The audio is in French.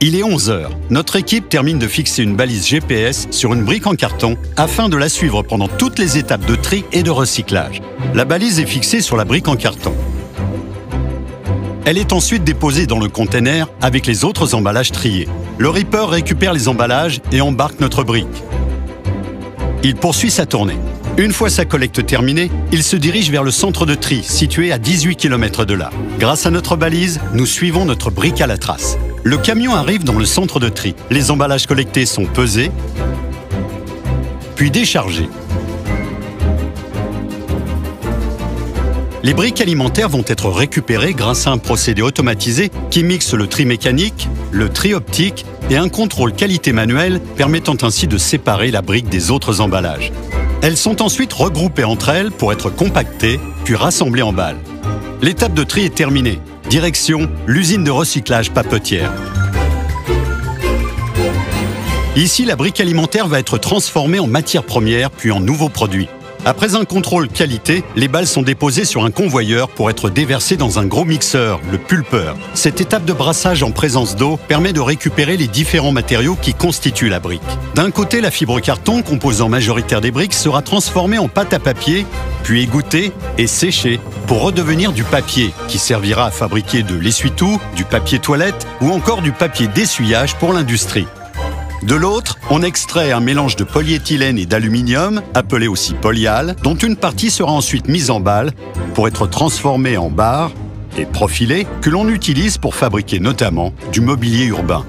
Il est 11 h. Notre équipe termine de fixer une balise GPS sur une brique en carton afin de la suivre pendant toutes les étapes de tri et de recyclage. La balise est fixée sur la brique en carton. Elle est ensuite déposée dans le container avec les autres emballages triés. Le ripper récupère les emballages et embarque notre brique. Il poursuit sa tournée. Une fois sa collecte terminée, il se dirige vers le centre de tri, situé à 18 km de là. Grâce à notre balise, nous suivons notre brique à la trace. Le camion arrive dans le centre de tri. Les emballages collectés sont pesés, puis déchargés. Les briques alimentaires vont être récupérées grâce à un procédé automatisé qui mixe le tri mécanique, le tri optique et un contrôle qualité manuel permettant ainsi de séparer la brique des autres emballages. Elles sont ensuite regroupées entre elles pour être compactées, puis rassemblées en balles. L'étape de tri est terminée. Direction l'usine de recyclage Papetière. Ici, la brique alimentaire va être transformée en matière première, puis en nouveaux produits. Après un contrôle qualité, les balles sont déposées sur un convoyeur pour être déversées dans un gros mixeur, le pulpeur. Cette étape de brassage en présence d'eau permet de récupérer les différents matériaux qui constituent la brique. D'un côté, la fibre carton, composant majoritaire des briques, sera transformée en pâte à papier, puis égouttée et séchée pour redevenir du papier, qui servira à fabriquer de l'essuie-tout, du papier toilette ou encore du papier d'essuyage pour l'industrie. De l'autre, on extrait un mélange de polyéthylène et d'aluminium, appelé aussi polyal, dont une partie sera ensuite mise en balle pour être transformée en barres et profilée que l'on utilise pour fabriquer notamment du mobilier urbain.